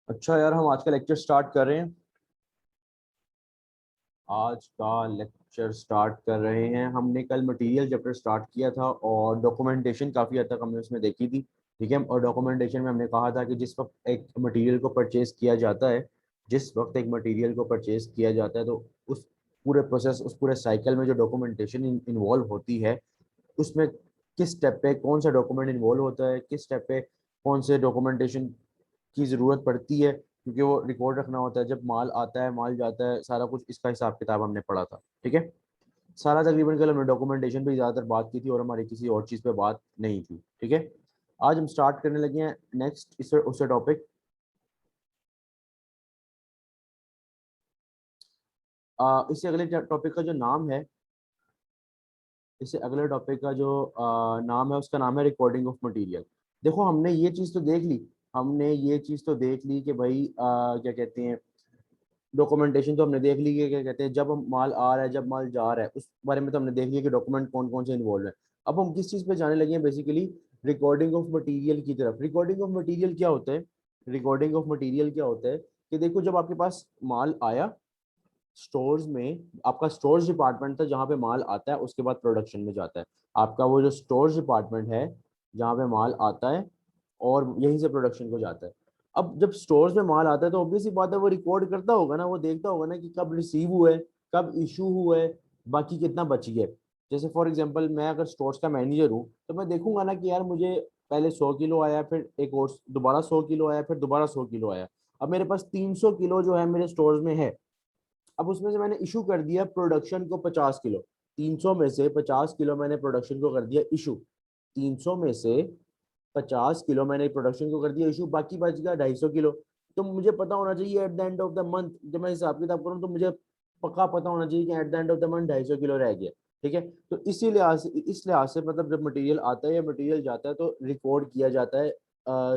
अच्छा यार, हम आज का लेक्चर स्टार्ट कर रहे हैं। आज का लेक्चर स्टार्ट कर रहे हैं। हमने कल मटेरियल चैप्टर स्टार्ट किया था और डॉक्यूमेंटेशन काफ़ी हद तक हमने उसमें देखी थी। ठीक है, और डॉक्यूमेंटेशन में हमने कहा था कि जिस वक्त एक मटेरियल को परचेज किया जाता है, जिस वक्त एक मटेरियल को परचेज किया जाता है, तो उस पूरे प्रोसेस, उस पूरे साइकिल में जो डॉक्यूमेंटेशन इन्वॉल्व होती है, उसमें किस स्टेप पे कौन सा डॉक्यूमेंट इन्वॉल्व होता है, किस स्टेप पे कौन से डॉक्यूमेंटेशन की ज़रूरत पड़ती है, क्योंकि वो रिकॉर्ड रखना होता है। जब माल आता है, माल जाता है, सारा कुछ इसका हिसाब किताब हमने पढ़ा था। ठीक है, सारा तकरीबन कल हमने डॉक्यूमेंटेशन पे ज़्यादातर बात की थी और हमारी किसी और चीज़ पे बात नहीं थी। ठीक है, आज हम स्टार्ट करने लगे हैं नेक्स्ट इससे उससे टॉपिक। इससे अगले टॉपिक का जो नाम है, इससे अगले टॉपिक का जो नाम है, उसका नाम है रिकॉर्डिंग ऑफ मटेरियल। देखो, हमने ये चीज़ तो देख ली, हमने ये चीज़ तो देख ली कि भाई क्या कहते हैं, डॉक्यूमेंटेशन तो हमने देख ली कि क्या कहते हैं, जब हम माल आ रहा है, जब माल जा रहा है, उस बारे में तो हमने देख लिया कि डॉक्यूमेंट कौन कौन से इन्वॉल्व है। अब हम किस चीज़ पे जाने लगे हैं, बेसिकली रिकॉर्डिंग ऑफ मटेरियल की तरफ। रिकॉर्डिंग ऑफ मटेरियल क्या होता है? रिकॉर्डिंग ऑफ मटेरियल क्या होता है कि देखो, जब आपके पास माल आया स्टोर्स में, आपका स्टोर्स डिपार्टमेंट था जहाँ पे माल आता है, उसके बाद प्रोडक्शन में जाता है। आपका वो जो स्टोर्स डिपार्टमेंट है जहाँ पे माल आता है और यहीं से प्रोडक्शन को जाता है। अब जब स्टोर्स में माल आता है तो ऑब्वियसली बात है, वो रिकॉर्ड करता होगा ना, वो देखता होगा ना कि कब रिसीव हुआ है, कब इशू हुआ है, बाकी कितना बच गया है। जैसे फॉर एग्जांपल, मैं अगर स्टोर्स का मैनेजर हूँ तो मैं देखूंगा ना कि यार मुझे पहले 100 किलो आया, फिर एक और दोबारा 100 किलो आया, फिर दोबारा 100 किलो आया। अब मेरे पास 300 किलो जो है मेरे स्टोर्स में है। अब उसमें से मैंने इशू कर दिया प्रोडक्शन को 50 किलो। 300 में से 50 किलो मैंने प्रोडक्शन को कर दिया इशू। 300 में से 50 किलो मैंने प्रोडक्शन को कर दिया इशू, बाकी बच गया 250 किलो। तो मुझे पता होना चाहिए at the end of the month, जब मैं हिसाब किताब करूँ तो मुझे पक्का पता होना चाहिए कि at the end of the month 250 kilo रह गया। ठीक है, तो इस लिहाज से मतलब जब मटेरियल आता है या मटेरियल जाता है तो रिकॉर्ड किया जाता है,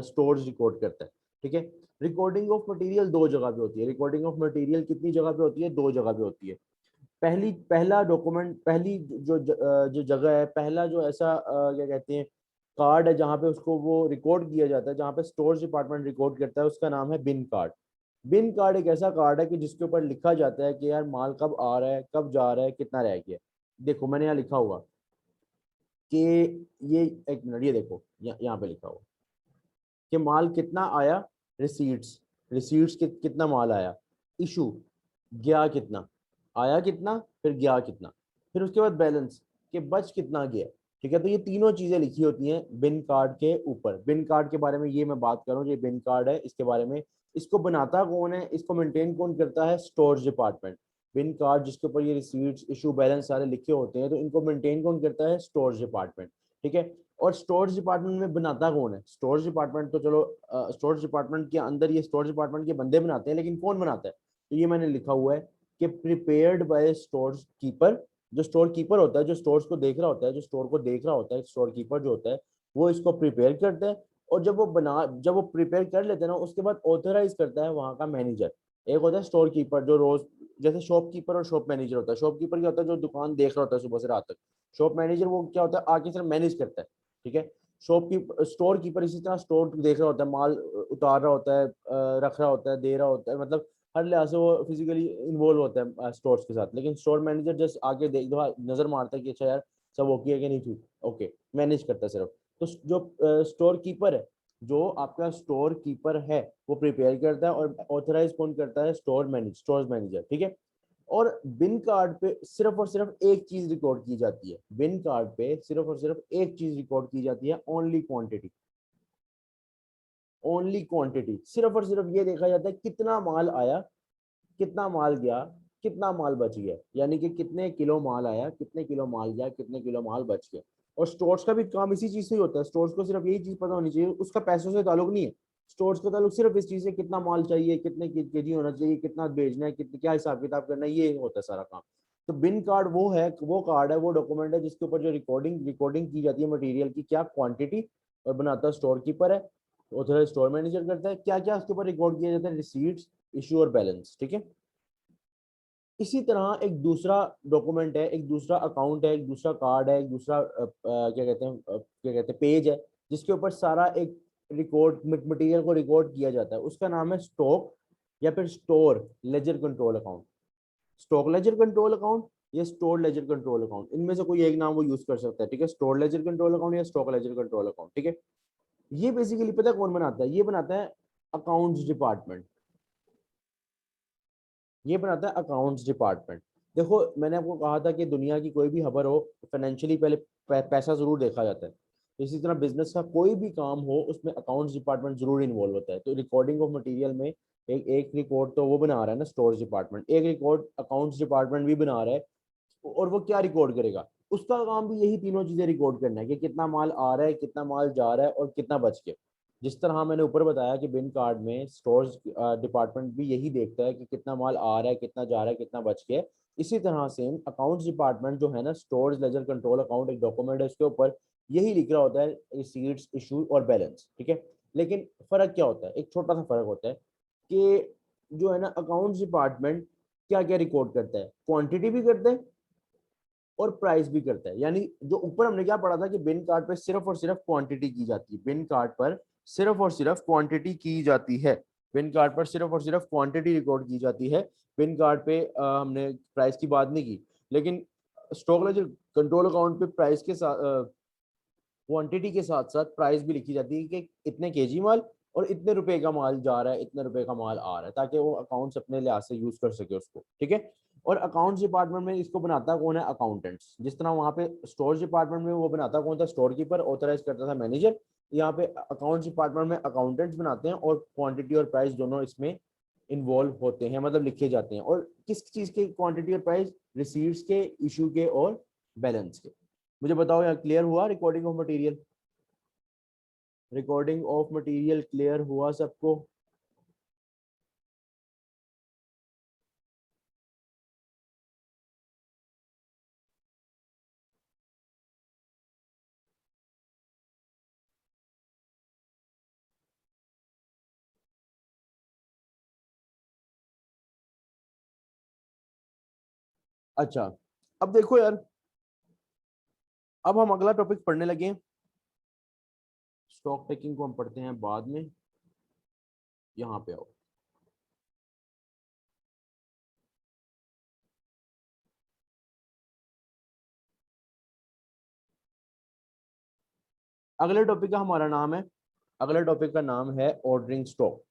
स्टोर्स रिकॉर्ड करता है। ठीक है, रिकॉर्डिंग ऑफ मटेरियल दो जगह पे होती है। रिकॉर्डिंग ऑफ मटेरियल कितनी जगह पे होती है? दो जगह पे होती है। पहला डॉक्यूमेंट, पहली जो जगह है, पहला जो ऐसा क्या कहते हैं कार्ड है जहाँ पे उसको वो रिकॉर्ड किया जाता है, जहाँ पे स्टोर्स डिपार्टमेंट रिकॉर्ड करता है, उसका नाम है बिन कार्ड। बिन कार्ड एक ऐसा कार्ड है कि जिसके ऊपर लिखा जाता है कि यार माल कब आ रहा है, कब जा रहा है, कितना रह गया। देखो मैंने यहाँ लिखा हुआ कि ये, एक मिनट, ये देखो यहाँ पे लिखा हुआ कि माल कितना आया, रिसीट्स, कितना माल आया, इशू, गया कितना, आया कितना, फिर गया कितना, फिर उसके बाद बैलेंस कि बच कितना गया। ठीक है, तो ये तीनों चीजें लिखी होती हैं बिन कार्ड के ऊपर। बिन कार्ड के बारे में ये मैं बात कर रहा हूँ, ये बिन कार्ड है, इसके बारे में। इसको बनाता कौन है, इसको मेंटेन कौन करता है? Stores department. बिन कार्ड जिसके ऊपर ये रिसीट्स, इशू, बैलेंस सारे लिखे होते हैं, तो इनको मेंटेन कौन करता है? Stores department. ठीक है, और स्टोर्स डिपार्टमेंट में बनाता कौन है? स्टोर्स डिपार्टमेंट तो चलो, स्टोर्स डिपार्टमेंट के अंदर ये स्टोर्स डिपार्टमेंट के बंदे बनाते हैं, लेकिन कौन बनाता है? तो ये मैंने लिखा हुआ है कि प्रिपेयर्ड बाय स्टोर कीपर। जो स्टोर कीपर होता है, जो स्टोर्स को देख रहा होता है, जो स्टोर को देख रहा होता है, स्टोर कीपर जो होता है, वो इसको प्रिपेयर करता है। और जब वो प्रिपेयर कर लेते हैं ना, उसके बाद ऑथराइज करता है वहां का मैनेजर। एक होता है स्टोर कीपर जो रोज, जैसे शॉपकीपर और शॉप मैनेजर होता है। शॉपकीपर क्या होता है? जो दुकान देख रहा होता है सुबह से रात तक। शॉप मैनेजर वो क्या होता है? आके सिर्फ मैनेज करता है। ठीक है, स्टोर कीपर इसी तरह स्टोर देख रहा होता है, माल उतार रहा होता है, रख रहा होता है, दे रहा होता है, मतलब हर लिहाज से वो फिजिकली इन्वॉल्व होता है स्टोर्स के साथ। लेकिन स्टोर मैनेजर जस्ट आके देख दो, नजर मारता है कि अच्छा यार सब ओके है कि नहीं, ठीक ओके, मैनेज करता है सिर्फ। तो जो स्टोर कीपर है, जो आपका स्टोर कीपर है, वो प्रिपेयर करता है और ऑथराइज कौन करता है? Store manager. ठीक है, और बिन कार्ड पे सिर्फ और सिर्फ एक चीज रिकॉर्ड की जाती है। बिन कार्ड पे सिर्फ और सिर्फ एक चीज रिकॉर्ड की जाती है, ओनली क्वांटिटी। ओनली क्वांटिटी, सिर्फ और सिर्फ ये देखा जाता है कितना माल आया, कितना माल गया, कितना माल बच गया, यानी कि कितने किलो माल आया, कितने किलो माल गया, कितने किलो माल बच गया। और स्टोर्स का भी काम इसी चीज से ही होता है। स्टोर्स को सिर्फ यही चीज पता होनी चाहिए, उसका पैसों से ताल्लुक नहीं है। स्टोर्स का ताल्लुक सिर्फ इस चीज से, कितना माल चाहिए, कितने केजी होना चाहिए, कितना बेचना है, कितने, क्या हिसाब किताब करना है, ये होता है सारा काम। तो बिन कार्ड वो है, वो कार्ड है, वो डॉक्यूमेंट है जिसके ऊपर जो रिकॉर्डिंग की जाती है मटेरियल की, क्या क्वांटिटी, और बनाता स्टोर कीपर है, ऑथराइज स्टोर मैनेजर करता है, क्या क्या उसके ऊपर रिकॉर्ड किया जाता है, रिसीट्स, इशू और बैलेंस। ठीक है, इसी तरह एक दूसरा डॉक्यूमेंट है, एक दूसरा अकाउंट है, एक दूसरा कार्ड है, एक दूसरा क्या कहते हैं पेज है, जिसके ऊपर सारा एक रिकॉर्ड मटेरियल को रिकॉर्ड किया जाता है उसका नाम है स्टॉक या फिर store ledger control account. Stock ledger control account या स्टोर लेजर कंट्रोल अकाउंट, इनमें से कोई एक नाम वो यूज कर सकता है, ठीक है। स्टोर लेजर कंट्रोल अकाउंट या स्टॉक लेजर कंट्रोल अकाउंट, ठीक है। ये बेसिकली पता है कौन बनाता है? ये बनाता है अकाउंट्स डिपार्टमेंट। ये बनाता है अकाउंट्स डिपार्टमेंट। देखो मैंने आपको कहा था कि दुनिया की कोई भी खबर हो फाइनेंशियली पहले पैसा जरूर देखा जाता है। इसी तरह बिजनेस का कोई भी काम हो उसमें अकाउंट्स डिपार्टमेंट जरूर इन्वॉल्व होता है। तो रिकॉर्डिंग ऑफ मटेरियल में एक रिकॉर्ड तो वो बना रहा है ना स्टोर्स डिपार्टमेंट, एक रिकॉर्ड अकाउंट्स डिपार्टमेंट भी बना रहा है। और वो क्या रिकॉर्ड करेगा? उसका काम भी यही तीनों चीजें रिकॉर्ड करना है कि कितना माल आ रहा है, कितना माल जा रहा है और कितना बच के। जिस तरह मैंने ऊपर बताया कि बिन कार्ड में स्टोर्स डिपार्टमेंट भी यही देखता है कि कितना माल आ रहा है, कितना जा रहा है, कितना बच के। इसी तरह सेम अकाउंट्स डिपार्टमेंट जो है ना, स्टोर्स लेजर कंट्रोल अकाउंट एक डॉक्यूमेंट है, उसके ऊपर यही लिख रहा होता है रिसीट्स, इशू और बैलेंस, ठीक है। लेकिन फर्क क्या होता है? एक छोटा सा फर्क होता है कि जो है ना अकाउंट्स डिपार्टमेंट क्या क्या रिकॉर्ड करता है, क्वांटिटी भी करता है और प्राइस भी करता है। यानी जो ऊपर हमने क्या पढ़ा था कि बिन कार्ड पर सिर्फ और सिर्फ क्वांटिटी की जाती है, बिन कार्ड पर सिर्फ और सिर्फ क्वांटिटी की जाती है, बिन कार्ड पर सिर्फ और सिर्फ क्वांटिटी रिकॉर्ड की जाती है। बिन कार्ड पे हमने प्राइस की बात नहीं की। लेकिन स्टॉक लेजर कंट्रोल अकाउंट पे प्राइस के साथ क्वांटिटी के साथ साथ प्राइस भी लिखी जाती है कि इतने केजी माल और इतने रुपए का माल जा रहा है, इतने रुपए का माल आ रहा है, ताकि वो अकाउंट्स अपने लिहाज से यूज कर सके उसको, ठीक है। और अकाउंट्स डिपार्टमेंट में इसको बनाता कौन है? अकाउंटेंट्स। जिस तरह वहाँ पे स्टोर डिपार्टमेंट में वो बनाता कौन था? स्टोर कीपर, ऑथराइज करता था मैनेजर। यहाँ पे अकाउंट्स डिपार्टमेंट में अकाउंटेंट्स बनाते हैं और क्वांटिटी और प्राइस दोनों इसमें इन्वॉल्व होते हैं, मतलब लिखे जाते हैं। और किस चीज के क्वांटिटी और प्राइस? रिसीट्स के, इशू के और बैलेंस के। मुझे बताओ यार, क्लियर हुआ recording of material? Recording of material clear हुआ सबको? अच्छा, अब देखो यार, अब हम अगला टॉपिक पढ़ने लगे हैं। स्टॉक टेकिंग को हम पढ़ते हैं बाद में। यहाँ पे आओ। अगले टॉपिक का हमारा नाम है, अगले टॉपिक का नाम है ऑर्डरिंग स्टॉक।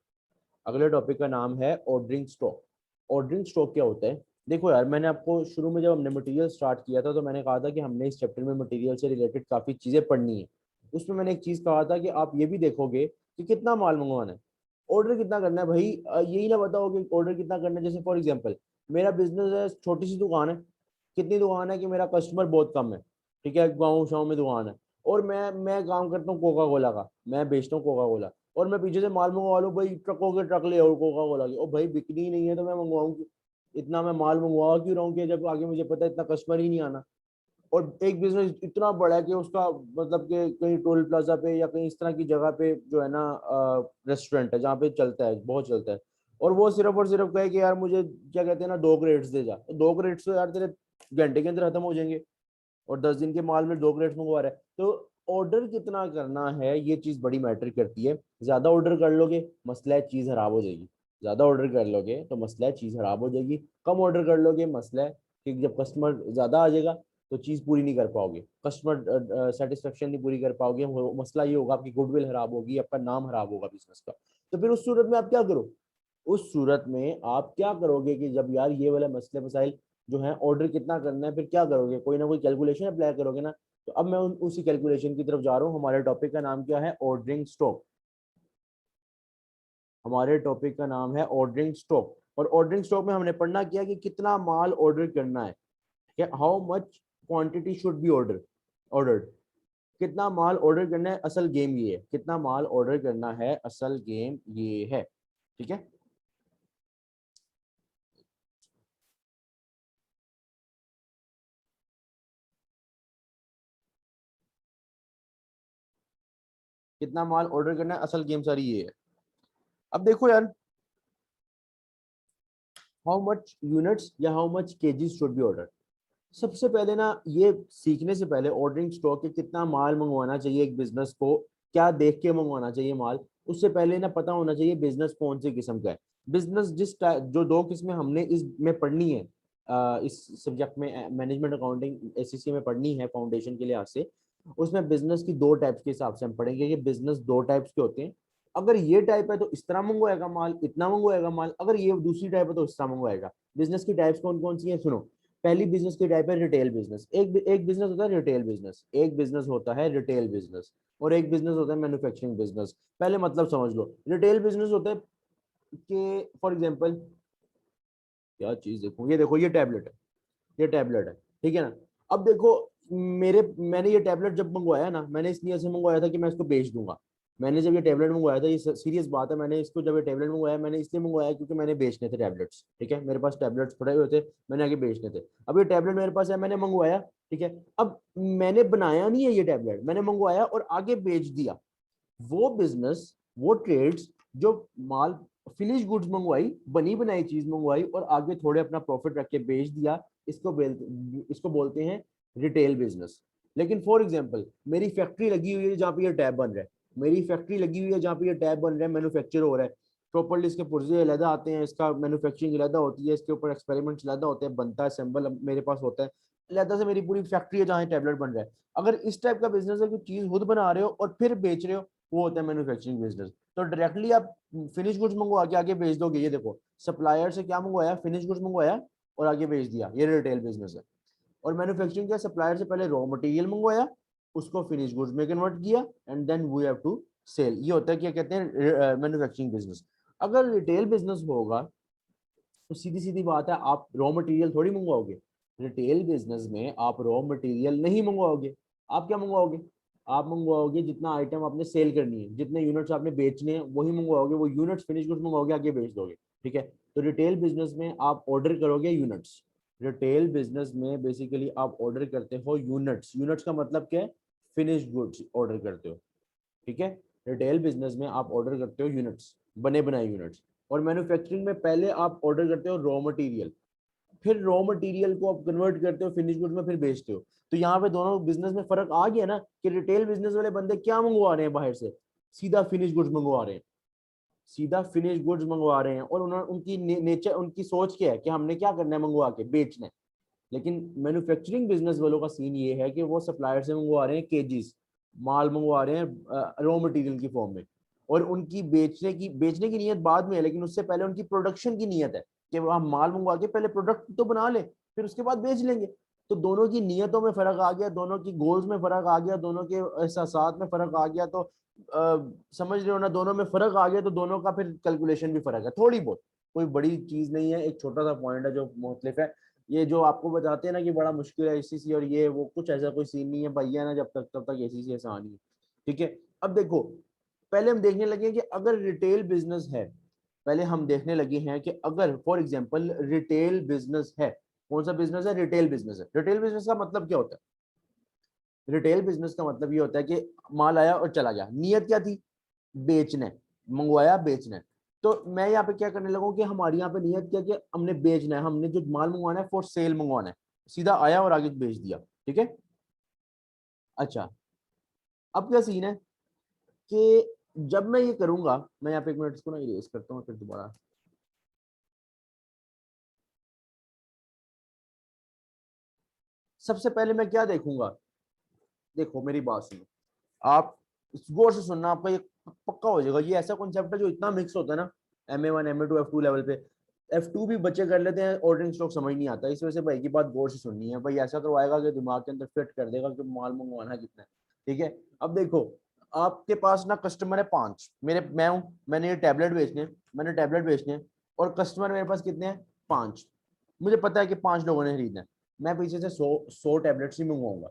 अगले टॉपिक का नाम है ऑर्डरिंग स्टॉक। ऑर्डरिंग स्टॉक क्या होता है? देखो यार, मैंने आपको शुरू में जब हमने मटेरियल स्टार्ट किया था तो मैंने कहा था कि हमने इस चैप्टर में मटेरियल से रिलेटेड काफी चीजें पढ़नी है। उसमें मैंने एक चीज कहा था कि आप ये भी देखोगे कि कितना माल मंगवाना है, ऑर्डर कितना करना है भाई। यही ना बताओ कि ऑर्डर कितना करना है। जैसे फॉर एग्जांपल मेरा बिजनेस है, छोटी सी दुकान है। कितनी दुकान है कि मेरा कस्टमर बहुत कम है, ठीक है, गाँव शाँव में दुकान है। और मैं काम करता हूँ कोका कोला का, मैं बेचता हूँ कोका कोला। और मैं पीछे से माल मंगवा लूँ भाई, ट्रकों के ट्रक ले आओ कोका कोला की, और भाई बिक्री ही नहीं है तो मैं मंगवाऊँ क्यों? इतना मैं माल मंगवा क्यों रहा हूँ कि जब आगे मुझे पता है इतना कस्टमर ही नहीं आना। और एक बिजनेस इतना बड़ा है कि उसका मतलब कि कहीं टोल प्लाजा पे या कहीं इस तरह की जगह पे जो है ना रेस्टोरेंट है जहाँ पे चलता है, बहुत चलता है। और वो सिर्फ और सिर्फ कहे कि यार मुझे क्या कहते हैं ना, 2 क्रेट्स दे जा, तो 2 क्रेट्स तो यार तेरे घंटे के अंदर खत्म हो जाएंगे। और 10 दिन के माल में 2 क्रेट्स मंगवा रहा है। तो ऑर्डर कितना करना है ये चीज बड़ी मैटर करती है। ज्यादा ऑर्डर कर लोगे मसला है, चीज खराब हो जाएगी। ज्यादा ऑर्डर कर लोगे तो मसला है, चीज खराब हो जाएगी। कम ऑर्डर कर लोगे, मसला है कि जब कस्टमर ज्यादा आ जाएगा तो चीज पूरी नहीं कर पाओगे, कस्टमर सेटिस्फेक्शन नहीं पूरी कर पाओगे। मसला ये होगा, आपकी गुडविल खराब होगी, आपका नाम खराब होगा बिजनेस का। तो फिर उस सूरत में आप क्या करो? उस सूरत में आप क्या करोगे कि जब यार ये वाले मसले मसाइल जो है, ऑर्डर कितना करना है, फिर क्या करोगे? कोई ना कोई कैलकुलेशन अप्लाई करोगे ना। तो अब मैं उसी कैलकुलेशन की तरफ जा रहा हूँ। हमारे टॉपिक का नाम क्या है? Ordering stock. हमारे टॉपिक का नाम है ऑर्डरिंग स्टॉक। और ऑर्डरिंग स्टॉक में हमने पढ़ना किया कि कितना माल ऑर्डर करना है, how much quantity should be ordered. कितना माल ऑर्डर करना है, असल गेम ये है। कितना माल ऑर्डर करना है, असल गेम ये है, ठीक है। कितना माल ऑर्डर करना है, असल गेम सारी ये है। अब देखो यार, हाउ मच यूनिट्स या how much KGs should be order. सबसे पहले ना, ये सीखने से पहले ऑर्डरिंग स्टॉक के कितना माल मंगवाना चाहिए एक बिजनेस को, क्या देख के मंगवाना चाहिए माल, उससे पहले ना पता होना चाहिए बिजनेस कौन सी किस्म का है। बिजनेस जो दो किस्में हमने इस में पढ़नी है, इस सब्जेक्ट में मैनेजमेंट अकाउंटिंग एससीसी में पढ़नी है फाउंडेशन के लिहाज से, उसमें बिजनेस की दो टाइप्स के हिसाब से हम पढ़ेंगे कि बिजनेस दो टाइप्स के होते हैं। अगर ये टाइप है तो इस तरह मंगवाएगा माल, इतना मंगवाएगा माल, अगर ये दूसरी टाइप है तो इस तरह मंगवाएगा। बिजनेस की टाइप्स कौन कौन सी है सुनो। पहली बिजनेस की टाइप है रिटेल बिजनेस। एक बिजनेस होता है रिटेल बिजनेस, एक बिजनेस होता है रिटेल बिजनेस, और एक बिजनेस होता है मैन्युफैक्चरिंग बिजनेस। पहले मतलब समझ लो। रिटेल बिजनेस होता है कि फॉर एग्जांपल क्या चीज देखो, ये देखो ये टैबलेट है, ये टैबलेट है, ठीक है ना। अब देखो मैंने ये टैबलेट जब मंगवाया ना, मैंने इस नियत से मंगवाया था कि मैं इसको बेच दूंगा। मैंने जब ये टैबलेट मंगवाया था, ये सीरियस बात है, मैंने इसको जब ये टैबलेट मंगवाया मैंने इसलिए मंगवाया क्योंकि मैंने बेचने थे टैबलेट्स, ठीक है, मेरे पास टैबलेट्स पड़े हुए थे, मैंने आगे बेचने थे। अब ये टैबलेट मेरे पास है, मैंने मंगवाया, ठीक है। अब मैंने बनाया नहीं है ये टैबलेट, मैंने मंगवाया और आगे बेच दिया। वो बिजनेस, वो ट्रेड्स जो माल फिनिश गुड्स मंगवाई, बनी बनाई चीज मंगवाई और आगे थोड़े अपना प्रॉफिट रख के बेच दिया, इसको बोलते हैं रिटेल बिजनेस। लेकिन फॉर एग्जांपल मेरी फैक्ट्री लगी हुई है जहाँ पे ये टैब बन रहा है, मेरी फैक्ट्री लगी हुई है जहाँ पे ये टैब बन रहा है, मैन्युफैक्चर हो रहा है प्रॉपरली, इसके पुर्जे अलहदा आते हैं, इसका मैन्युफैक्चरिंग अलहदा होती है, इसके ऊपर एक्सपेरिमेंट्स अलहदा होते हैं, बनता है असेंबल मेरे पास होता है, अलहदा से मेरी पूरी फैक्ट्री है जहाँ टैबलेट बन रहा है। अगर इस टाइप का बिजनेस है कि चीज खुद बना रहे हो और फिर बेच रहे हो, वो होता है मैन्युफैक्चरिंग बिजनेस। तो डायरेक्टली आप फिनिश गुड्स मंगवा के आगे बेच दोगे, ये देखो सप्लायर से क्या मंगवाया, फिनिश गुड्स मंगवाया और आगे बेच दिया, ये रिटेल बिजनेस है। और मैन्युफैक्चरिंग क्या, सप्लायर से पहले रॉ मटेरियल मंगवाया, उसको फिनिश गुड्स में कन्वर्ट किया and then we have to sell, ये होता है क्या कहते हैं मैन्युफैक्चरिंग बिजनेस। अगर रिटेल बिजनेस होगा तो सीधी सीधी बात है, आप रॉ मटेरियल थोड़ी मंगवाओगे। रिटेल बिजनेस में आप रॉ मटेरियल नहीं मंगवाओगे, आप क्या मंगवाओगे, आप मंगवाओगे जितना आइटम आपने सेल करनी है, जितने यूनिट्स आपने बेचने हैं वही मंगवाओगे, वो यूनिट्स फिनिश गुड्स मंगवाओगे आगे बेच दोगे, ठीक है। तो रिटेल बिजनेस में आप ऑर्डर करोगे यूनिट्स। रिटेल बिजनेस में बेसिकली आप ऑर्डर करते हो यूनिट्स, यूनिट्स का मतलब क्या है, फिनिश गुड्स ऑर्डर करते हो, ठीक है। रिटेल बिजनेस में आप ऑर्डर करते हो यूनिट्स, बने बनाए यूनिट्स। और मैन्युफैक्चरिंग में पहले आप ऑर्डर करते हो रॉ मटेरियल, फिर रॉ मटेरियल को आप कन्वर्ट करते हो फिनिश गुड्स में, फिर बेचते हो। तो यहाँ पे दोनों बिजनेस में फर्क आ गया ना, कि रिटेल बिजनेस वाले बंदे क्या मंगवा रहे हैं बाहर से, सीधा फिनिश गुड्स मंगवा रहे हैं, सीधा फिनिश गुड्स मंगवा रहे हैं, और उन्होंने उनकी नेचर, उनकी सोच क्या है कि हमने क्या करना है, मंगवा के बेचना है। लेकिन मैन्युफैक्चरिंग बिजनेस वालों का सीन ये है कि वो सप्लायर से मंगवा रहे हैं केजीज, माल मंगवा रहे हैं रॉ मटेरियल की फॉर्म में, और उनकी बेचने की नीयत बाद में है, लेकिन उससे पहले उनकी प्रोडक्शन की नीयत है कि वो हम माल मंगवा के पहले प्रोडक्ट तो बना ले, फिर उसके बाद बेच लेंगे। तो दोनों की नीयतों में फर्क आ गया, दोनों की गोल्स में फर्क आ गया, दोनों के एहसासात में फर्क आ गया, तो समझ रहे हो ना, दोनों में फर्क आ गया तो दोनों का फिर कैलकुलेशन भी फर्क है थोड़ी बहुत, कोई बड़ी चीज नहीं है, एक छोटा सा पॉइंट है जो मुख्तलिफ है। ये जो आपको बताते हैं ना कि बड़ा मुश्किल है एसीसी और ये वो, कुछ ऐसा कोई सीन नहीं है भैया ना, जब तक तब तक एसीसी आसान ही है, ठीक है। अब देखो, पहले हम देखने लगे कि अगर रिटेल बिजनेस है, पहले हम देखने लगे हैं कि अगर फॉर एग्जांपल रिटेल बिजनेस है, कौन सा बिजनेस है, रिटेल बिजनेस है। रिटेल बिजनेस का मतलब क्या होता है, रिटेल बिजनेस का मतलब ये होता है कि माल आया और चला गया, नियत क्या थी, बेचना है, मंगवाया बेचना है। तो मैं यहाँ पे क्या करने लगा हूं कि हमारी यहाँ पे नियत क्या कि हमने बेचना है, हमने जो माल मंगवाना है फॉर सेल मंगवाना है, सीधा आया और आगे बेच दिया, ठीक है। अच्छा, अब क्या सीन है कि जब मैं ये करूंगा, मैं यहाँ पे एक मिनट इसको ना इरेज करता हूँ फिर दोबारा। सबसे पहले मैं क्या देखूंगा, देखो मेरी बात सुनो, आप गौर से सुनना, आपका ये पक्का हो जाएगा। ये ऐसा कॉन्सेप्ट है जो इतना मिक्स होता है ना, MA1 MA2 F2 लेवल पे, F2 भी बच्चे कर लेते हैं, ऑर्डरिंग स्टॉक समझ नहीं आता। इस वजह से भाई की बात गौर से सुननी है, भाई ऐसा करवाएगा कि दिमाग के अंदर फिट कर देगा कि माल मंगवाना कितना है, ठीक है। अब देखो, आपके पास ना कस्टमर है 5, मैं हूँ, मैंने ये टैबलेट बेचने, मैंने टैबलेट बेचने हैं, और कस्टमर मेरे पास कितने हैं, 5। मुझे पता है कि 5 लोगों ने खरीदना है, मैं पीछे से 100 टैबलेट्स ही मंगवाऊंगा,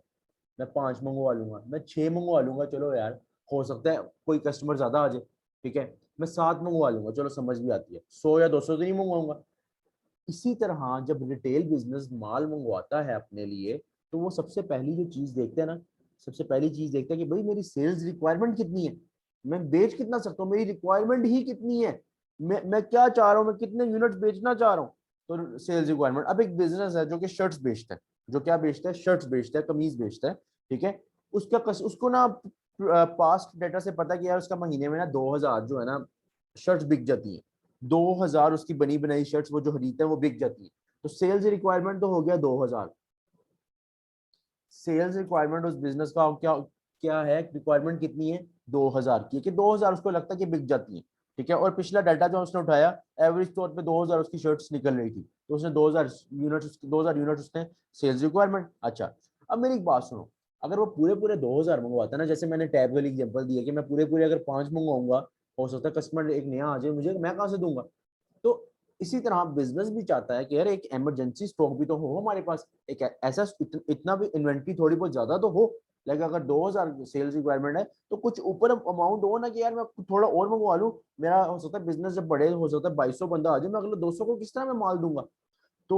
मैं 5 मंगवा लूंगा, मैं 6 मंगवा लूंगा, चलो यार हो सकता है कोई कस्टमर ज्यादा आ जाए, ठीक है। मैं 7 मंगवा लूंगा, चलो समझ भी आती है, 100 या 200 तो नहीं मंगवाऊंगा। इसी तरह जब रिटेल बिजनेस माल मंगवाता है अपने लिए, तो वो सबसे पहली जो चीज देखते हैं ना, सबसे पहली चीज देखते हैं कि भाई मेरी सेल्स रिक्वायरमेंट कितनी है, मैं बेच कितना सकता हूँ, मेरी रिक्वायरमेंट ही कितनी है, मैं क्या चाह रहा हूँ, मैं कितने यूनिट्स बेचना चाह रहा हूँ। तो सेल्स रिक्वायरमेंट, अब एक बिजनेस है जो कि शर्ट्स बेचता है, जो क्या बेचता है, शर्ट्स बेचता है, कमीज बेचता है, ठीक है। उसको ना पास्ट डाटा से पता किया उसका महीने में ना 2000 जो है ना शर्ट्स बिक जाती हैं। 2000 उसकी बनी बनाई शर्ट्स वो जो खरीदते हैं वो बिक जाती है। तो सेल्स रिक्वायरमेंट तो हो गया 2000। सेल्स रिक्वायरमेंट उस बिजनेस का क्या क्या है, रिक्वायरमेंट कितनी है 2000 की, कि 2000 उसको लगता है कि बिक जाती है। ठीक है, और पिछला डाटा जो उसने उठाया एवरेज तौर पे 2000 उसकी शर्ट्स निकल रही थी, तो उसने 2000 यूनिट उसने सेल्स रिक्वायरमेंट। अच्छा, अब मेरी एक बात सुनो, अगर वो पूरे पूरे 2000 मंगवाता ना, जैसे मैंने टैब वाली एग्जांपल दी है कि मैं पूरे पूरे अगर 5 मंगवाऊंगा, हो सकता है कस्टमर एक नया आ जाए मुझे, मैं कहाँ से दूंगा। तो इसी तरह बिजनेस भी चाहता है कि यार एक इमरजेंसी स्टॉक भी तो हो हमारे पास, एक ऐसा इतना भी इन्वेंट्री थोड़ी बहुत ज्यादा तो हो। लाइक अगर 2000 सेल्स रिक्वायरमेंट है तो कुछ ऊपर अमाउंट हो ना, कि यार मैं थोड़ा और मंगवा लूं, मेरा हो सकता है बिजनेस जब बढ़े, हो सकता है 2200 बंदा आ जाए, मैं अगले 200 को किस तरह मैं माल दूंगा। तो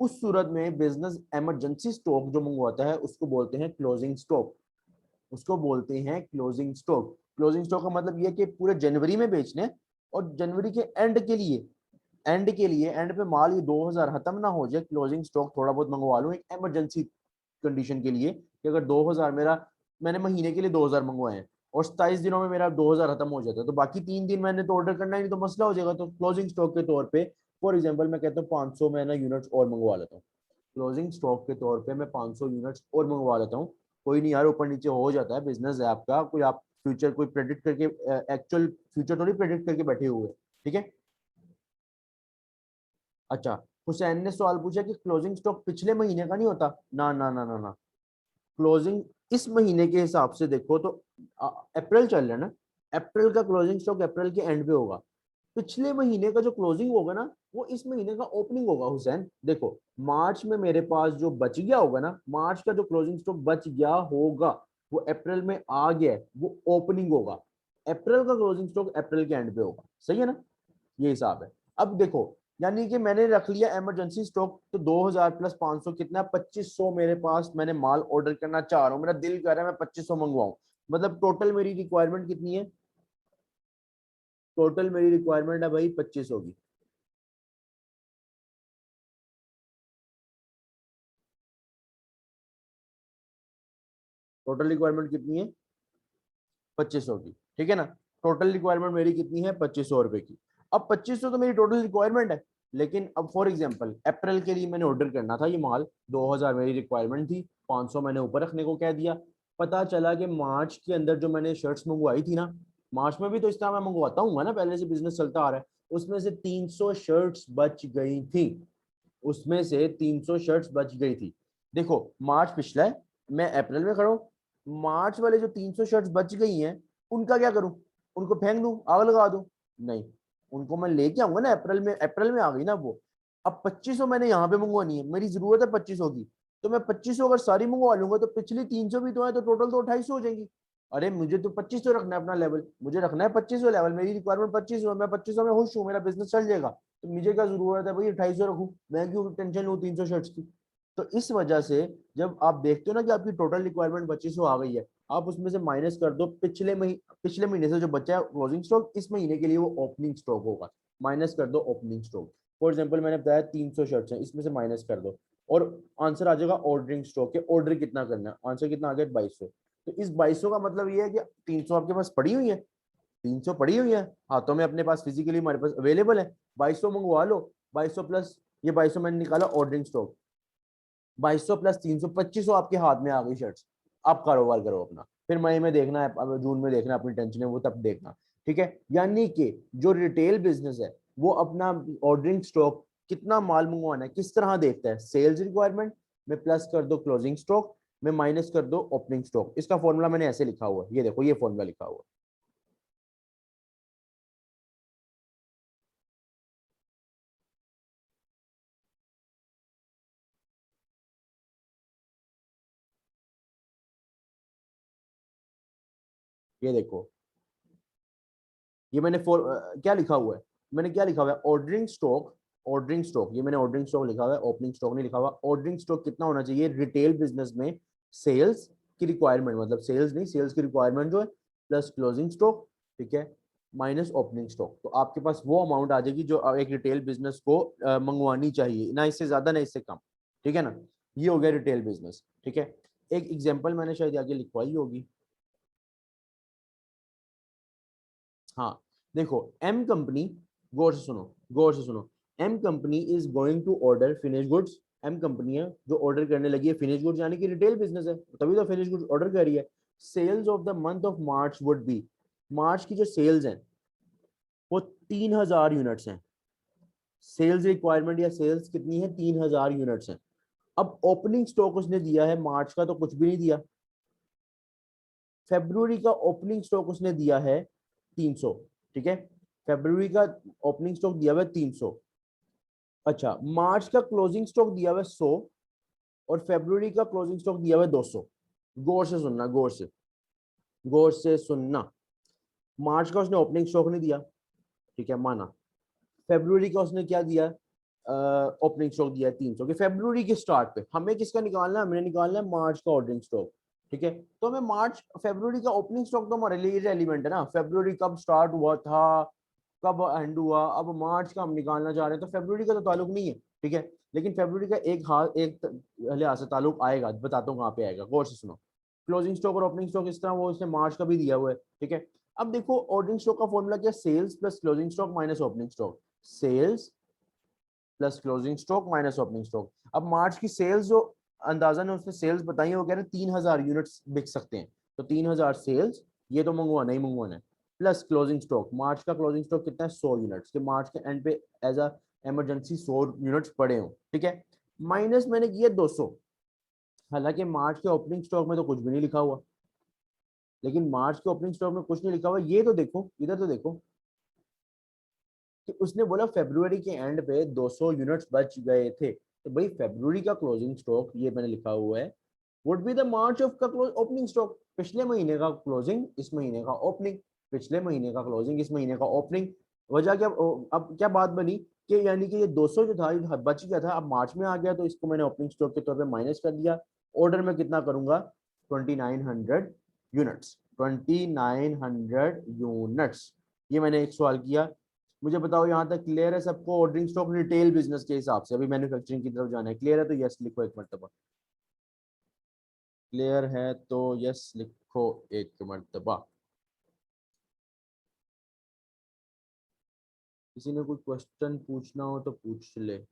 उस सूरत में बिजनेस इमरजेंसी स्टॉक जो मंगवाता है उसको बोलते हैं क्लोजिंग स्टॉक। उसको बोलते हैं क्लोजिंग स्टॉक। क्लोजिंग स्टॉक का मतलब ये कि पूरे जनवरी में बेचने, और जनवरी के एंड पे माल ये 2000 खत्म ना हो जाए, क्लोजिंग स्टॉक थोड़ा बहुत मंगवा लूं एक इमरजेंसी कंडीशन के लिए, कि अगर 2000 मेरा, मैंने महीने के लिए 2000 मंगवाए हैं और 27 दिनों में मेरा 2000 खत्म हो जाता है, तो बाकी 3 दिन मैंने तो ऑर्डर करना ही नहीं, तो मसला हो जाएगा। तो क्लोजिंग स्टॉक के तौर पे फॉर एग्जाम्पल मैं कहता हूँ 500 मैं ना यूनिट्स और मंगवा लेता हूँ। क्लोजिंग स्टॉक के तौर पे मैं 500 यूनिट्स और मंगवा लेता हूँ। कोई नहीं यार, ऊपर नीचे हो जाता है, बिजनेस है आपका, कोई आप फ्यूचर कोई प्रेडिक्ट करके, एक्चुअल फ्यूचर थोड़ी प्रेडिक्ट करके बैठे हुए। ठीक है। अच्छा, हुसैन ने सवाल पूछा कि क्लोजिंग स्टॉक पिछले महीने का नहीं होता, ना ना ना ना ना। क्लोजिंग इस महीने के हिसाब से देखो तो अप्रैल चल रहा है ना, अप्रैल का क्लोजिंग स्टॉक अप्रैल के एंड पे होगा। पिछले महीने का जो क्लोजिंग होगा ना वो इस महीने का ओपनिंग होगा। हुसैन देखो, मार्च में मेरे पास जो बच गया होगा ना, मार्च का जो क्लोजिंग स्टॉक बच गया होगा वो अप्रैल में आ गया है, वो ओपनिंग होगा। अप्रैल का क्लोजिंग स्टॉक अप्रैल के एंड पे होगा। सही है ना, ये हिसाब है। अब देखो, यानी कि मैंने रख लिया इमरजेंसी स्टॉक, तो 2000 प्लस 500 कितना, 2500 मेरे पास मैंने माल ऑर्डर करना चाह रहा हूँ, मेरा दिल कर रहा है मैं 2500 मंगवाऊं। मतलब टोटल मेरी रिक्वायरमेंट कितनी है, टोटल मेरी रिक्वायरमेंट है भाई 2500 की। टोटल रिक्वायरमेंट कितनी है, 2500 की। ठीक है ना, टोटल रिक्वायरमेंट मेरी कितनी है, 2500 रुपए की। अब 2500 तो मेरी टोटल रिक्वायरमेंट है, लेकिन अब फॉर एग्जांपल अप्रैल के लिए मैंने ऑर्डर करना था ये माल, 2000 मेरी रिक्वायरमेंट थी, 500 मैंने ऊपर रखने को कह दिया। पता चला कि मार्च के अंदर जो मैंने शर्ट्स मंगवाई थी ना, मार्च में भी तो इस तरह मैं मंगवाता हूँ ना, पहले से बिजनेस चलता आ रहा है, उसमें से 300 शर्ट्स बच गई थी, उसमें से 300 शर्ट्स बच गई थी। देखो मार्च पिछला है, मैं अप्रैल में खड़ा हूं, मार्च वाले जो 300 शर्ट्स बच गई हैं उनका क्या करूं, उनको फेंक दूं, आग लगा दूं? नहीं, उनको मैं लेके आऊंगा ना, अप्रैल में आ गई ना वो। अब 2500 मैंने यहाँ पे मंगवानी है, मेरी जरूरत है 2500 की, तो मैं 2500 अगर सारी मंगवा लूंगा तो पिछली 300 भी तो है, तो टोटल तो 2800 हो जाएंगी। अरे मुझे तो 2500 रखना है अपना लेवल, मुझे रखना है 2500 लेवल, मेरी रिक्वायरमेंट 2500, मैं 2500 में खुश हूँ, मेरा बिजनेस चल जाएगा, तो मुझे क्या जरूरत है भाई 2800 रखूं, मैं क्यों टेंशन लूँ 300 शर्ट्स की। तो इस वजह से जब आप देखते हो ना कि आपकी टोटल रिक्वायरमेंट 2500 आ गई है, आप उसमें से माइनस कर दो पिछले महीने से जो बचा है क्लोजिंग स्टॉक, इस महीने के लिए वो ओपनिंग स्टॉक होगा, माइनस कर दो ओपनिंग स्टॉक। फॉर एग्जाम्पल मैंने बताया 300 शर्ट्स हैं, इसमें से माइनस कर दो, और आंसर आ जाएगा ऑर्डरिंग स्टॉक के, ऑर्डर कितना करना है, आंसर कितना आ गया 2200। तो इस 2200 का मतलब ये है कि 300 आपके पास पड़ी हुई है, 300 पड़ी हुई है हाथों में अपने पास, फिजिकली हमारे पास अवेलेबल है, 2200 मंगवा लो। 2200 प्लस ये 2200 मैंने निकाला ऑर्डरिंग स्टॉक, 2200 प्लस 300, 2500 आपके हाथ में आ गई शर्ट्स। आप कारोबार करो अपना, फिर मई में देखना है, अब जून में देखना है, अपनी टेंशन है वो तब देखना। ठीक है, यानी कि जो रिटेल बिजनेस है वो अपना ऑर्डरिंग स्टॉक कितना माल मंगवाना है किस तरह देखता है, सेल्स रिक्वायरमेंट में प्लस कर दो क्लोजिंग स्टॉक में माइनस कर दो ओपनिंग स्टॉक। इसका फॉर्मूला मैंने ऐसे लिखा हुआ है, ये देखो ये फॉर्मूला लिखा हुआ है, ये देखो, ये मैंने क्या लिखा हुआ है, मैंने क्या लिखा हुआ है, ऑर्डरिंग स्टॉक, ऑर्डरिंग स्टॉक, ये मैंने ऑर्डरिंग स्टॉक लिखा हुआ है, ओपनिंग स्टॉक नहीं लिखा हुआ। ऑर्डरिंग स्टॉक कितना होना चाहिए रिटेल बिजनेस में, सेल्स की रिक्वायरमेंट, मतलब सेल्स नहीं, सेल्स की रिक्वायरमेंट जो है प्लस क्लोजिंग स्टॉक, ठीक है, माइनस ओपनिंग स्टॉक, तो आपके पास वो अमाउंट आ जाएगी जो एक रिटेल बिजनेस को मंगवानी चाहिए, ना इससे ज्यादा ना इससे कम। ठीक है ना, ये हो गया रिटेल बिजनेस। ठीक है, एक एग्जांपल मैंने शायद आगे लिखवाई होगी, हाँ देखो, एम कंपनी, गौर से सुनो, गौर से सुनो, M company is going to order finish goods. M company है जो ऑर्डर करने लगी है फिनिश गुड्स, यानी कि रिटेल बिजनेस है, तभी तो फिनिश गुड्स ऑर्डर कर रही है। Sales of the month of March would be, March की जो सेल्स हैं वो 3000 यूनिट्स हैं। सेल्स रिक्वायरमेंट या सेल्स कितनी है, 3000 यूनिट्स हैं। अब ओपनिंग स्टॉक उसने दिया है मार्च का तो कुछ भी नहीं दिया, फेब्रुवरी का ओपनिंग स्टॉक उसने दिया है 300, ठीक है, फेब्रुवरी का ओपनिंग स्टॉक दिया हुआ है 300। अच्छा, मार्च का क्लोजिंग स्टॉक दिया हुआ है 100 और फेब्रुवरी का क्लोजिंग स्टॉक दिया हुआ है 200। गौर से सुनना, गौर से, गौर से सुनना। मार्च का उसने ओपनिंग स्टॉक नहीं दिया, ठीक है, माना। फेब्रुवरी का उसने क्या दिया, ओपनिंग स्टॉक दिया है 300 के फेब्रुवरी के स्टार्ट पे। हमें किसका निकालना है, हमने निकालना है मार्च का ओपनिंग स्टॉक, ठीक है। तो हमें मार्च फेब्रुवरी का ओपनिंग स्टॉक तो हमारे लिए रेलिवेंट है ना, फेब्रुवरी कब स्टार्ट हुआ था, कब एंड हुआ। अब मार्च का हम निकालना चाह रहे हैं तो फेब्रुवरी का तो ताल्लुक नहीं है, ठीक है, लेकिन फेब्रुवरी का एक लिहाज से ताल्लुक आएगा, बताता हूँ कहाँ पे आएगा, गौर से सुनो। क्लोजिंग स्टॉक और ओपनिंग स्टॉक इस तरह वो उसने मार्च का भी दिया हुआ है, ठीक है। अब देखो ओपनिंग स्टॉक का फॉर्मूला क्या, sales plus closing stock minus opening stock, sales plus closing stock minus opening stock. अब मार्च की सेल्स जो अंदाजा ने उसने सेल्स बताई है वो कह रहे हैं 3000 यूनिट्स बिक सकते हैं, तो 3000 सेल्स ये तो मंगवाना ही मंगवाना है, प्लस क्लोजिंग स्टॉक, मार्च का क्लोजिंग स्टॉक कितना है 100 यूनिट्स के, मार्च के एंड पे एज अ इमरजेंसी 100 यूनिट्स पड़े हो, ठीक है, माइनस मैंने किया 200। हालांकि मार्च के ओपनिंग स्टॉक में तो कुछ भी नहीं लिखा हुआ, लेकिन मार्च के ओपनिंग स्टॉक में कुछ नहीं लिखा हुआ, ये तो देखो, इधर तो देखो कि उसने बोला फेब्रुवरी के एंड पे 200 यूनिट्स बच गए थे, तो भाई फेब्रुवरी का क्लोजिंग स्टॉक ये मैंने लिखा हुआ है would be the March of का ओपनिंग स्टॉक, पिछले महीने का क्लोजिंग इस महीने का ओपनिंग, पिछले महीने का क्लोजिंग इस महीने का ओपनिंग। वजह क्या, अब क्या बात बनी कि यानी कि ये 200 जो था ये बच गया था, अब मार्च में आ गया तो इसको मैंने ओपनिंग स्टॉक के तौर पे माइनस कर दिया। ऑर्डर में कितना करूंगा, 2900 यूनिट्स, 2900 यूनिट्स। ये मैंने एक सवाल किया, मुझे बताओ यहाँ तक क्लियर है सबको, ऑर्डरिंग स्टॉक रिटेल बिजनेस के हिसाब से, अभी मैन्युफैक्चरिंग की तरफ जाना है, क्लियर है तो यस लिखो एक मरतबा, क्लियर है तो यस लिखो एक मरतबा। किसी ने कोई क्वेश्चन पूछना हो तो पूछ ले।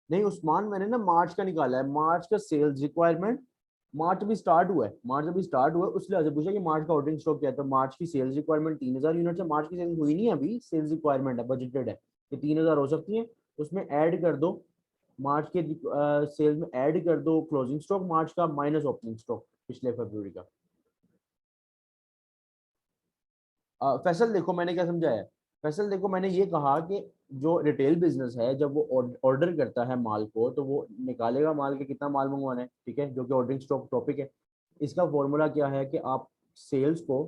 नहीं उस्मान, मैंने ना मार्च का निकाला है, मार्च का सेल्स रिक्वायरमेंट, मार्च अभी स्टार्ट हुआ है, मार्च अभी स्टार्ट हुआ है, उस लिहाज से पूछा कि मार्च का ऑर्डरिंग स्टॉक क्या है, तो मार्च की सेल्स रिक्वायरमेंट 3000 यूनिट है, मार्च की सेल्स हुई नहीं है अभी, सेल्स रिक्वायरमेंट है, बजटेड है कि 3000 हो सकती है, उसमें ऐड कर दो मार्च के सेल्स में ऐड कर दो क्लोजिंग स्टॉक मार्च का माइनस ओपनिंग स्टॉक पिछले फरवरी का। फैसल देखो मैंने क्या समझाया, फैसल देखो मैंने ये कहा कि जो रिटेल बिजनेस है जब वो ऑर्डर करता है माल को तो वो निकालेगा माल के कितना माल मंगवाना है, ठीक है, जो कि ऑर्डरिंग स्टॉक टॉपिक है। इसका फॉर्मूला क्या है कि आप सेल्स को,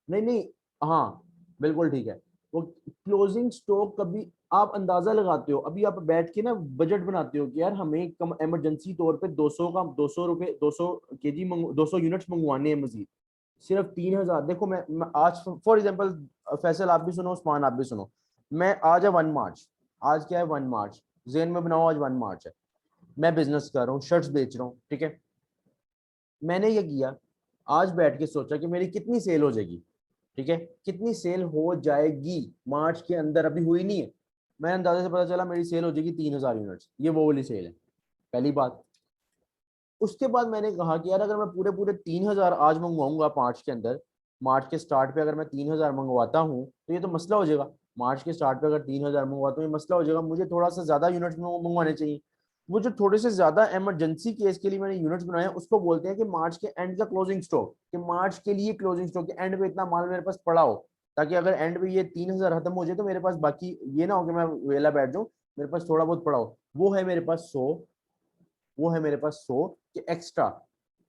नहीं नहीं, हाँ बिल्कुल ठीक है, वो क्लोजिंग स्टॉक कभी आप अंदाजा लगाते हो, अभी आप बैठ के ना बजट बनाते हो कि यार हमें कम इमरजेंसी तौर पे 200 का 200 रुपए 200 केजी 200 यूनिट्स मंगवाने हैं मजीद, सिर्फ 3000। देखो मैं आज फॉर एग्जांपल, फैसल आप भी सुनो, उस्मान आप भी सुनो, मैं आज है 1 मार्च, आज क्या है 1 मार्च, जेन में बनाओ आज 1 मार्च है, मैं बिजनेस कर रहा हूँ, शर्ट्स बेच रहा हूँ, ठीक है, मैंने ये किया, आज बैठ के सोचा कि मेरी कितनी सेल हो जाएगी, ठीक है, कितनी सेल हो जाएगी मार्च के अंदर, अभी हुई नहीं है, मैं अंदाजे से पता चला मेरी सेल हो जाएगी 3000 यूनिट्स, ये वो वाली सेल है, पहली बात। उसके बाद मैंने कहा कि यार अगर मैं पूरे पूरे 3000 आज मंगवाऊंगा मार्च के अंदर, मार्च के स्टार्ट पे अगर मैं 3000 मंगवाता हूँ तो ये तो मसला हो जाएगा, मार्च के स्टार्ट पे अगर 3000 मंगवाता हूँ ये मसला हो जाएगा, मुझे थोड़ा सा ज्यादा यूनिट्स मंगवाने चाहिए। वो जो थोड़े से ज्यादा इमरजेंसी केस के लिए मैंने यूनिट्स बनाए उसको बोलते हैं कि मार्च के एंड का क्लोजिंग स्टॉक, कि मार्च के लिए क्लोजिंग स्टॉक के एंड पे इतना माल मेरे पास पड़ा हो, ताकि अगर एंड पे ये 3000 खत्म हो जाए तो मेरे पास बाकी ये ना हो कि मैं वेला बैठ जाऊँ, मेरे पास थोड़ा बहुत पड़ा हो, वो है मेरे पास 100, वो है मेरे पास 100 कि एक्स्ट्रा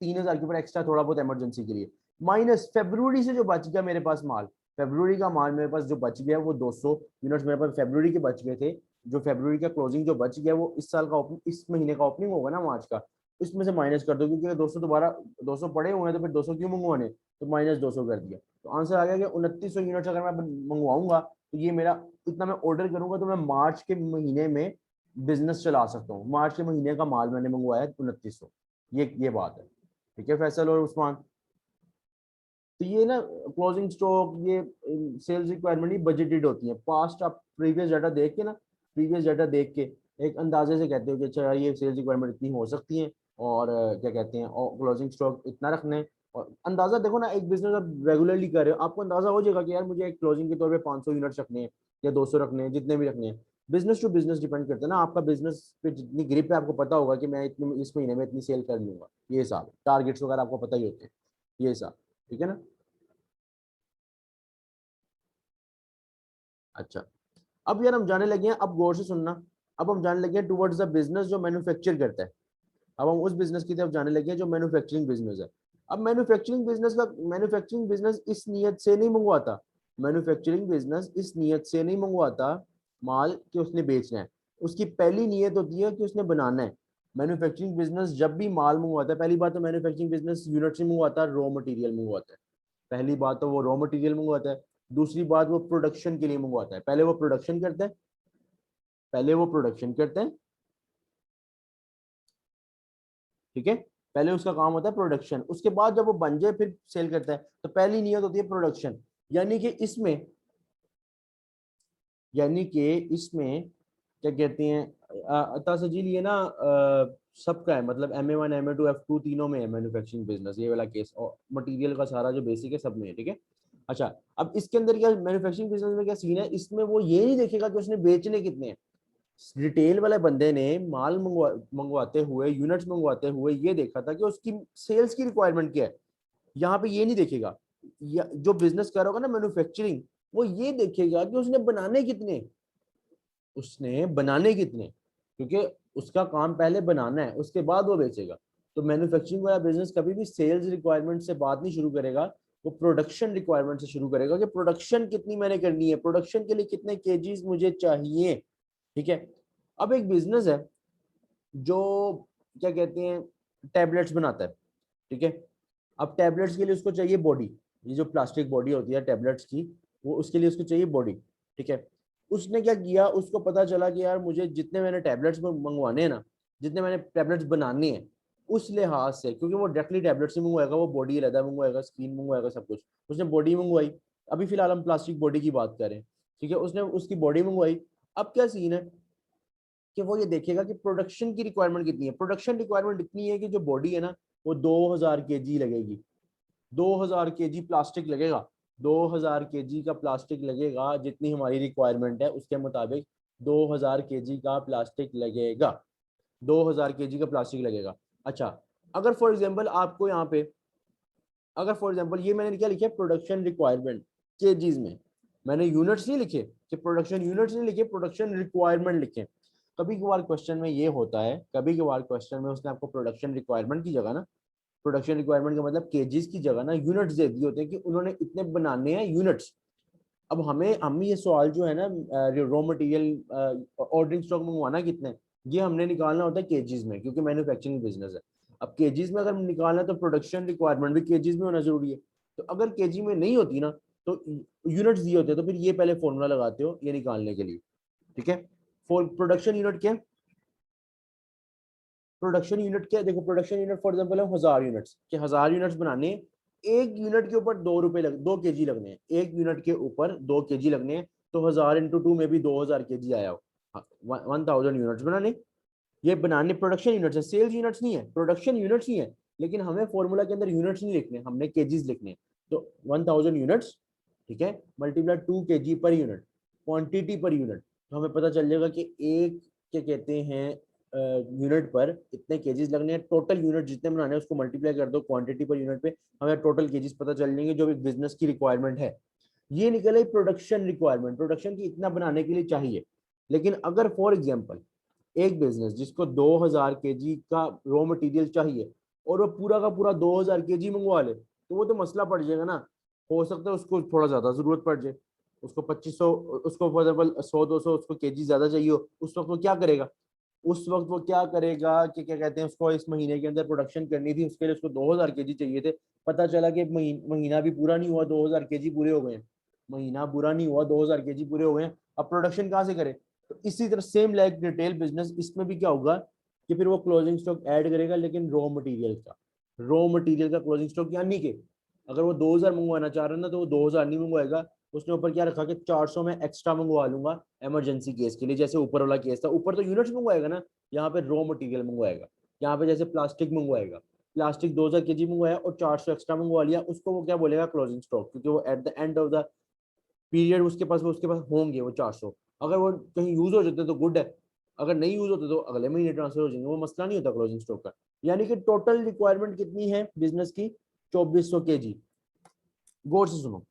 3000 के ऊपर एक्स्ट्रा थोड़ा बहुत इमरजेंसी के लिए, माइनस फेब्रुवरी से जो बच गया मेरे पास माल, फेब्रुवरी का माल मेरे पास जो बच गया वो 200 यूनिट्स मेरे पास फेब्रुवरी के बच गए थे, जो फेब्रुवरी का क्लोजिंग जो बच गया वो इस साल का इस महीने का ओपनिंग होगा ना मार्च का, इसमें से माइनस कर दो, क्योंकि 200 दोबारा 200 पड़े हुए हैं तो फिर 200 क्यों मंगवाने, तो माइनस 200 कर दिया। तो आंसर आ गया कि 2900 यूनिट्स अगर मैं मंगवाऊंगा तो ये मेरा इतना मैं ऑर्डर करूंगा तो मैं मार्च के महीने में बिजनेस चला सकता हूँ। मार्च के महीने का माल मैंने मंगवाया 2900। ये बात है। ठीक है फैसल और उस्मान। तो ये ना क्लोजिंग स्टॉक, ये सेल्स रिक्वायरमेंट ही बजटेड होती है। पास्ट आप प्रीवियस डाटा देख के ना, प्रीवियस डाटा देख के एक अंदाजे से कहते हो कि अच्छा ये सेल्स रिक्वायरमेंट इतनी हो सकती है, और क्या कहते हैं, और क्लोजिंग स्टॉक इतना रखना है। और अंदाजा देखो ना, एक बिजनेस आप रेगुलरली कर रहे हो, आपको अंदाजा हो जाएगा कि यार मुझे एक क्लोजिंग के तौर पे 500 यूनिट्स रखने हैं या 200 रखने हैं, जितने भी रखने हैं। बिजनेस टू बिजनेस डिपेंड करता है ना, आपका बिजनेस पे जितनी ग्रिप है आपको पता होगा कि मैं इतने इस महीने में इतनी सेल कर लूंगा। ये हिसाब, टारगेट्स वगैरह आपको पता ही होते हैं, ये हिसाब। ठीक है ना। अच्छा, अब यार हम जाने लगे हैं, अब गौर से सुनना। अब हम जाने लगे हैं टुवर्ड्स द बिजनेस जो मैन्युफैक्चर करता है। अब हम उस बिजनेस की तरफ जाने लगे हैं जो मैन्युफैक्चरिंग बिजनेस है। अब मैन्युफैक्चरिंग बिजनेस इस नियत से नहीं मंगवाता, मैन्युफैक्चरिंग बिजनेस इस नियत से नहीं मंगवाता माल कि उसने बेचना है। उसकी पहली नियत होती है कि उसने बनाना है। मैन्युफैक्चरिंग बिजनेस जब भी माल मंगवाता है, पहली बात तो मैन्युफैक्चरिंग बिजनेस यूनिट से मंगवाता है, रॉ मटेरियल मंगवाता है। पहली बात तो वो रॉ मटेरियल मंगवाता है। दूसरी बात वो प्रोडक्शन के लिए मंगवाता है। पहले वो प्रोडक्शन करता है, पहले वो प्रोडक्शन करते हैं। ठीक है, पहले उसका काम होता है प्रोडक्शन, उसके बाद जब वो बन जाए फिर सेल करता है। तो पहली नियत होती है प्रोडक्शन। यानी कि इसमें यानी कि इसमें क्या कहते हैं, सजील ये ना सबका है, मतलब MA1 MA2 F2 तीनों में है मैन्युफैक्चरिंग बिजनेस, ये वाला केस। और मटेरियल का सारा जो बेसिक है सब में है। ठीक है। अच्छा, अब इसके अंदर क्या मैन्युफैक्चरिंग बिजनेस में क्या सीन है, इसमें वो ये नहीं देखेगा कि उसने बेचने कितने हैं। रिटेल वाले बंदे ने माल मंगवाते हुए, यूनिट्स मंगवाते हुए ये देखा था कि उसकी सेल्स की रिक्वायरमेंट क्या है। यहाँ पे ये नहीं देखेगा। जो बिजनेस कर रहा होगा ना मैन्युफैक्चरिंग, वो ये देखेगा कि उसने बनाने कितने, उसने बनाने कितने, क्योंकि उसका काम पहले बनाना है, उसके बाद वो बेचेगा। तो मैन्युफैक्चरिंग वाला बिजनेस कभी भी सेल्स रिक्वायरमेंट से बात नहीं शुरू करेगा, वो प्रोडक्शन रिक्वायरमेंट से शुरू करेगा कि प्रोडक्शन कितनी मैंने करनी है, प्रोडक्शन के लिए कितने केजीज मुझे चाहिए। ठीक है। अब एक बिजनेस है जो क्या कहते हैं, टैबलेट्स बनाता है। ठीक है। अब टैबलेट्स के लिए उसको चाहिए बॉडी, ये जो प्लास्टिक बॉडी होती है टैबलेट्स की, वो उसके लिए उसको चाहिए बॉडी। ठीक है। उसने क्या किया, उसको पता चला कि यार मुझे जितने मैंने टैबलेट्स मंगवाने हैं ना, जितने मैंने टैबलेट्स बनाने हैं, उस लिहाज से, क्योंकि वो डायरेक्टली टैबलेट्स ही मंगवाएगा, वो बॉडी अलग मंगवाएगा, स्क्रीन मंगवाएगा, सब कुछ। उसने बॉडी मंगवाई। अभी फिलहाल हम प्लास्टिक बॉडी की बात करें। ठीक है, उसने उसकी बॉडी मंगवाई। अब क्या सीन है कि वो ये देखेगा कि प्रोडक्शन की रिक्वायरमेंट कितनी है। प्रोडक्शन रिक्वायरमेंट इतनी है कि जो बॉडी है ना, वो 2000 केजी लगेगी। 2000 केजी प्लास्टिक लगेगा। 2000 केजी का प्लास्टिक लगेगा, जितनी हमारी रिक्वायरमेंट है उसके मुताबिक 2000 केजी का प्लास्टिक लगेगा। 2000 केजी का प्लास्टिक लगेगा। अच्छा, अगर फॉर एग्जांपल आपको यहाँ पे, अगर फॉर एग्जांपल ये मैंने क्या लिखा है, प्रोडक्शन रिक्वायरमेंट केजीज में, मैंने यूनिट्स नहीं लिखे कि प्रोडक्शन यूनिट्स नहीं लिखे, प्रोडक्शन रिक्वायरमेंट लिखे। कभी कभार क्वेश्चन में ये होता है, कभी कभार क्वेश्चन में उसने आपको प्रोडक्शन रिक्वायरमेंट की जगह ना, प्रोडक्शन रिक्वायरमेंट का मतलब केजीज की जगह ना यूनिट्स दे दिए होते हैं कि उन्होंने इतने बनाने हैं यूनिट्स। अब हम ये सवाल जो है ना, रॉ मटेरियल ऑर्डरिंग स्टॉक मंगवाना कितने, ये हमने निकालना होता है केजीज में, क्योंकि मैन्युफैक्चरिंग बिजनेस है। अब केजीज में अगर निकालना है तो प्रोडक्शन रिक्वायरमेंट भी केजीज में होना जरूरी है। तो अगर केजी में नहीं होती ना, तो यूनिट्स दिए होते हैं, तो फिर ये पहले फॉर्मूला लगाते हो ये निकालने के लिए। ठीक है। फॉर प्रोडक्शन यूनिट क्या है, प्रोडक्शन यूनिट क्या है, देखो प्रोडक्शन यूनिट फॉर एग्जांपल है 1000 यूनिट्स, कि 1000 यूनिट्स बनाने हैं, एक यूनिट के ऊपर 2 रुपए 2 केजी लगने हैं, एक यूनिट के ऊपर 2 केजी लगने हैं। तो 1000 × 2 में भी 2000 केजी आया हो। 1000 यूनिट्स बनाने, ये बनाने प्रोडक्शन यूनिट्स है, सेल्स यूनिट्स नहीं है, प्रोडक्शन यूनिट्स ही है। लेकिन हमें फॉर्मूला के अंदर यूनिट्स नहीं लिखने, हमने केजीज लिखने। तो 1000 यूनिट्स, ठीक है, multiply 2 KG per unit, quantity per unit. तो हमें पता चल जाएगा कि एक क्या कहते हैं यूनिट पर इतने केजीज लगने हैं। टोटल यूनिट जितने बनाने हैं उसको मल्टीप्लाई कर दो क्वांटिटी पर यूनिट पे, हमें टोटल केजीज पता चल जाएंगे जो एक बिजनेस की रिक्वायरमेंट है। ये निकले प्रोडक्शन रिक्वायरमेंट, प्रोडक्शन की इतना बनाने के लिए चाहिए। लेकिन अगर फॉर एग्जाम्पल एक बिजनेस जिसको 2000 केजी का रॉ मटेरियल चाहिए, और वो पूरा का पूरा 2000 केजी मंगवा ले, तो वो तो मसला पड़ जाएगा ना। हो सकता है उसको थोड़ा ज्यादा जरूरत पड़ जाए, उसको 2500, उसको फॉर एग्जाम्पल 100 200 उसको केजी ज्यादा चाहिए हो, उस वक्त वो क्या करेगा, उस वक्त वो क्या करेगा कि क्या कहते हैं, उसको इस महीने के अंदर प्रोडक्शन करनी थी, उसके लिए उसको 2000 केजी चाहिए थे। पता चला कि महीना भी पूरा नहीं हुआ, 2000 केजी पूरे हो गए हैं। महीना पूरा नहीं हुआ, 2000 केजी पूरे हो गए हैं। अब प्रोडक्शन कहाँ से करे? तो इसी तरह सेम लाइक रिटेल बिजनेस, इसमें भी क्या होगा कि फिर वो क्लोजिंग स्टॉक ऐड करेगा, लेकिन रॉ मटेरियल का क्लोजिंग स्टॉक, यानी कि अगर वो 2000 मंगवाना चाह रहा है ना, तो वो 2000 नहीं मंगवाएगा। उसने ऊपर क्या रखा कि 400 में एक्स्ट्रा मंगवा लूंगा इमरजेंसी केस के लिए, जैसे ऊपर वाला केस था। ऊपर तो यूनिट्स मंगवाएगा ना, यहाँ पे रॉ मटेरियल मंगवाएगा। यहाँ पे जैसे प्लास्टिक मंगवाएगा, प्लास्टिक 2000 केजी मंगवाया और 400 एक्स्ट्रा मंगवा लिया, उसको वो क्या बोलेगा? क्लोजिंग स्टॉक, क्योंकि वो at the end of the period उसके पास होंगे वो 400। अगर वो कहीं यूज हो जाते तो गुड है, अगर नहीं यूज होते तो अगले महीने ट्रांसफर हो जाएंगे, वो मसला नहीं होता क्लोजिंग स्टॉक का। यानी कि टोटल रिक्वायरमेंट कितनी है बिजनेस की? 2400 केजी। गौर से सुनो,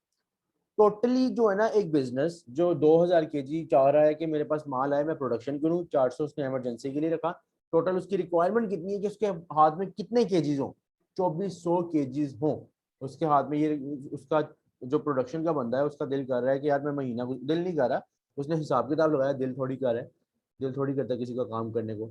टोटली जो है ना, एक बिजनेस जो 2000 केजी चाह रहा है कि मेरे पास माल आए, मैं प्रोडक्शन करूं, 400 उसने इमरजेंसी के लिए रखा। टोटल उसकी रिक्वायरमेंट कितनी है कि उसके हाथ में कितने केजीज हों? 2400 केजीज हों उसके हाथ में। ये उसका जो प्रोडक्शन का बंदा है, उसका दिल कर रहा है कि यार मैं महीना, दिल नहीं कर रहा, उसने हिसाब किताब लगाया, दिल थोड़ी कर रहा है, दिल थोड़ी करता किसी का काम करने को।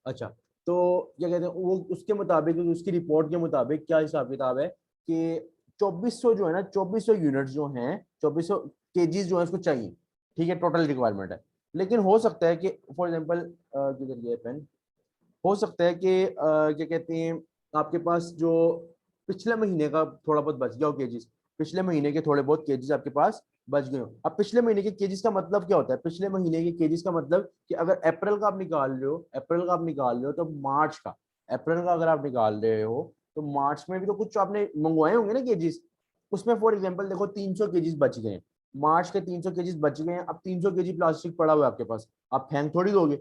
अच्छा, तो क्या कहते हैं, वो उसके मुताबिक, उसकी रिपोर्ट के मुताबिक क्या हिसाब किताब है कि 2400 जो है ना, 2400 यूनिट जो हैं, 2400 केजीज जो है उसको चाहिए। ठीक है, टोटल रिक्वायरमेंट है। लेकिन हो सकता है कि फॉर एग्जांपल, किधर गया पेन, हो सकता है कि क्या कहते हैं, आपके पास जो पिछले महीने का थोड़ा बहुत बच गया हो केजीज, पिछले महीने के थोड़े बहुत केजीज आपके पास बच गए हो। अब पिछले महीने के केजीज का मतलब क्या होता है? पिछले महीने के केजीज का मतलब कि अगर अप्रैल का आप निकाल रहे हो, तो मार्च का, अप्रैल का अगर आप निकाल रहे हो, तो मार्च में भी तो कुछ आपने मंगवाए होंगे ना केजीज। उसमें फॉर एग्जाम्पल देखो 300 केजीज बच गए हैं, मार्च के 300 केजीज बच गए हैं। अब 300 केजी प्लास्टिक पड़ा हुआ है आपके पास, आप फेंक थोड़ी दोगे।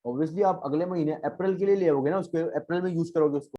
ऑब्वियसली आप अगले महीने अप्रैल के लिए ले आओगे ना उसको, अप्रैल में यूज करोगे उसको।